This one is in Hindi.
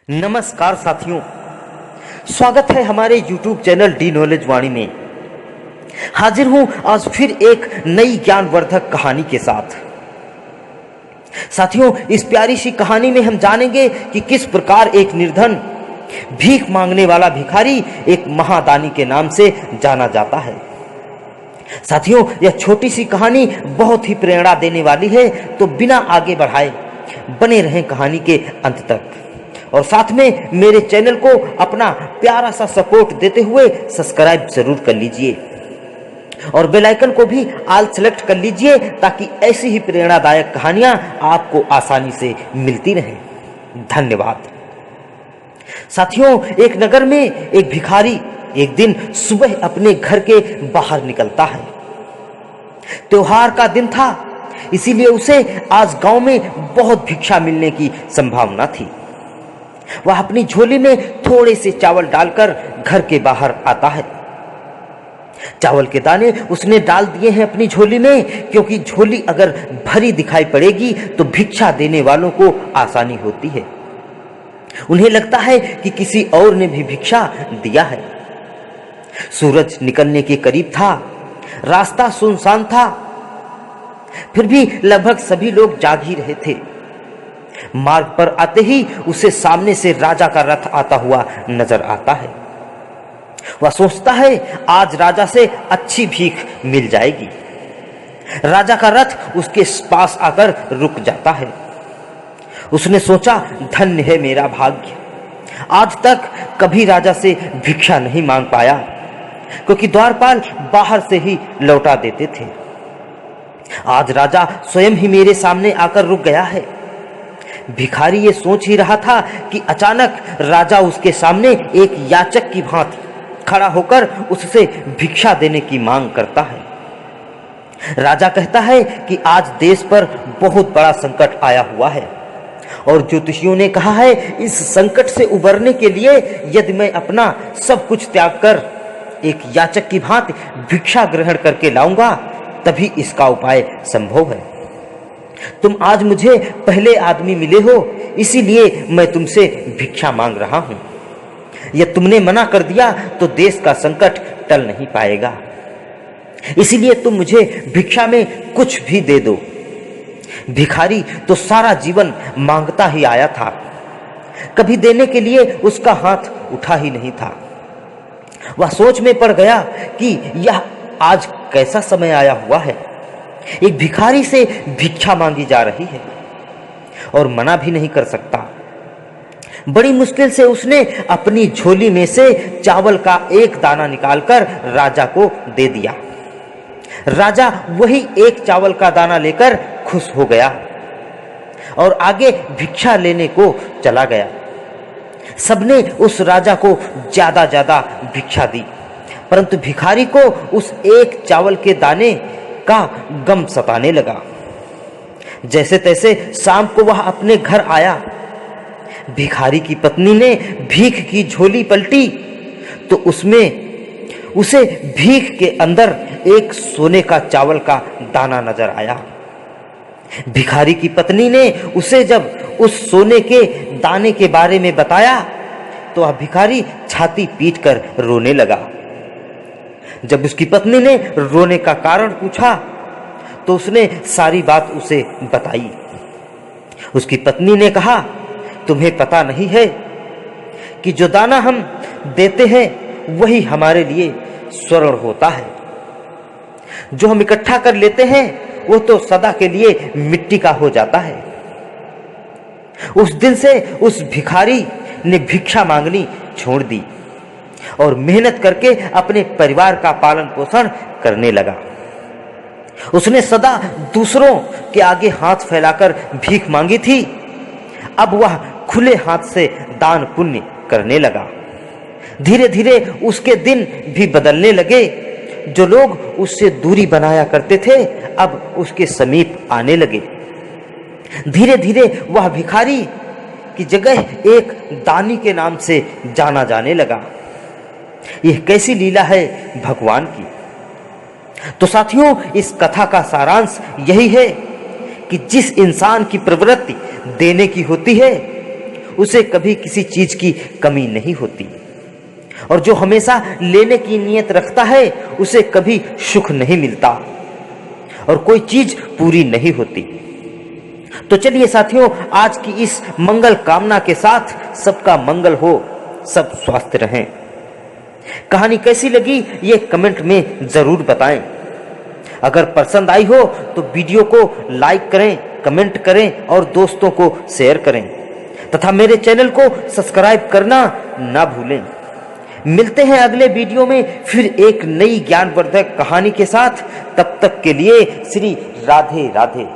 नमस्कार साथियों, स्वागत है हमारे YouTube चैनल डी नॉलेज वाणी में। हाजिर हूं आज फिर एक नई ज्ञानवर्धक कहानी के साथ। साथियों, इस प्यारी सी कहानी में हम जानेंगे कि किस प्रकार एक निर्धन भीख मांगने वाला भिखारी एक महादानी के नाम से जाना जाता है। साथियों, यह छोटी सी कहानी बहुत ही प्रेरणा देने वाली है, तो बिना आगे बढ़ाए बने रहें कहानी के अंत तक और साथ में मेरे चैनल को अपना प्यारा सा सपोर्ट देते हुए सब्सक्राइब जरूर कर लीजिए और बेल आइकन को भी ऑल सेलेक्ट कर लीजिए ताकि ऐसी ही प्रेरणादायक कहानियां आपको आसानी से मिलती रहें। धन्यवाद। साथियों, एक नगर में एक भिखारी एक दिन सुबह अपने घर के बाहर निकलता है। त्योहार का दिन था, इसीलिए उसे आज गांव में बहुत भिक्षा मिलने की संभावना थी। वह अपनी झोली में थोड़े से चावल डालकर घर के बाहर आता है। चावल के दाने उसने डाल दिए हैं अपनी झोली में, क्योंकि झोली अगर भरी दिखाई पड़ेगी तो भिक्षा देने वालों को आसानी होती है। उन्हें लगता है कि किसी और ने भी भिक्षा दिया है। सूरज निकलने के करीब था, रास्ता सुनसान था, फिर भी लगभग सभी लोग जाग ही रहे थे। मार्ग पर आते ही उसे सामने से राजा का रथ आता हुआ नजर आता है। वह सोचता है आज राजा से अच्छी भीख मिल जाएगी। राजा का रथ उसके पास आकर रुक जाता है। उसने सोचा, धन्य है मेरा भाग्य, आज तक कभी राजा से भिक्षा नहीं मांग पाया, क्योंकि द्वारपाल बाहर से ही लौटा देते थे। आज राजा स्वयं ही मेरे सामने आकर रुक गया है। भिखारी ये सोच ही रहा था कि अचानक राजा उसके सामने एक याचक की भांति खड़ा होकर उससे भिक्षा देने की मांग करता है। राजा कहता है कि आज देश पर बहुत बड़ा संकट आया हुआ है और ज्योतिषियों ने कहा है इस संकट से उबरने के लिए यदि मैं अपना सब कुछ त्याग कर एक याचक की भांति भिक्षा ग्रहण करके लाऊंगा तभी इसका उपाय संभव है। तुम आज मुझे पहले आदमी मिले हो, इसीलिए मैं तुमसे भिक्षा मांग रहा हूं। यह तुमने मना कर दिया तो देश का संकट टल नहीं पाएगा, इसीलिए तुम मुझे भिक्षा में कुछ भी दे दो। भिखारी तो सारा जीवन मांगता ही आया था, कभी देने के लिए उसका हाथ उठा ही नहीं था। वह सोच में पड़ गया कि यह आज कैसा समय आया हुआ है। एक भिखारी से भिक्षा मांगी जा रही है और मना भी नहीं कर सकता। बड़ी मुश्किल से उसने अपनी झोली में से चावल का एक दाना निकालकर राजा को दे दिया। राजा वही एक चावल का दाना लेकर खुश हो गया और आगे भिक्षा लेने को चला गया। सबने उस राजा को ज्यादा भिक्षा दी, परंतु भिखारी को उस एक चावल के दाने का गम सताने लगा। जैसे तैसे शाम को वह अपने घर आया। भिखारी की पत्नी ने भीख की झोली पलटी तो उसमें उसे भीख के अंदर एक सोने का चावल का दाना नजर आया। भिखारी की पत्नी ने उसे जब उस सोने के दाने के बारे में बताया तो वह भिखारी छाती पीटकर रोने लगा। जब उसकी पत्नी ने रोने का कारण पूछा तो उसने सारी बात उसे बताई। उसकी पत्नी ने कहा, तुम्हें पता नहीं है कि जो दाना हम देते हैं वही हमारे लिए स्वर्ण होता है। जो हम इकट्ठा कर लेते हैं वो तो सदा के लिए मिट्टी का हो जाता है। उस दिन से उस भिखारी ने भिक्षा मांगनी छोड़ दी और मेहनत करके अपने परिवार का पालन पोषण करने लगा। उसने सदा दूसरों के आगे हाथ फैलाकर भीख मांगी थी, अब वह खुले हाथ से दान पुण्य करने लगा। धीरे धीरे उसके दिन भी बदलने लगे। जो लोग उससे दूरी बनाया करते थे अब उसके समीप आने लगे। धीरे धीरे वह भिखारी की जगह एक दानी के नाम से जाना जाने लगा। यह कैसी लीला है भगवान की। तो साथियों, इस कथा का सारांश यही है कि जिस इंसान की प्रवृत्ति देने की होती है उसे कभी किसी चीज की कमी नहीं होती, और जो हमेशा लेने की नीयत रखता है उसे कभी सुख नहीं मिलता और कोई चीज पूरी नहीं होती। तो चलिए साथियों, आज की इस मंगल कामना के साथ सबका मंगल हो, सब स्वस्थ रहें। कहानी कैसी लगी ये कमेंट में जरूर बताएं। अगर पसंद आई हो तो वीडियो को लाइक करें, कमेंट करें और दोस्तों को शेयर करें तथा मेरे चैनल को सब्सक्राइब करना ना भूलें। मिलते हैं अगले वीडियो में फिर एक नई ज्ञानवर्धक कहानी के साथ। तब तक के लिए श्री राधे राधे।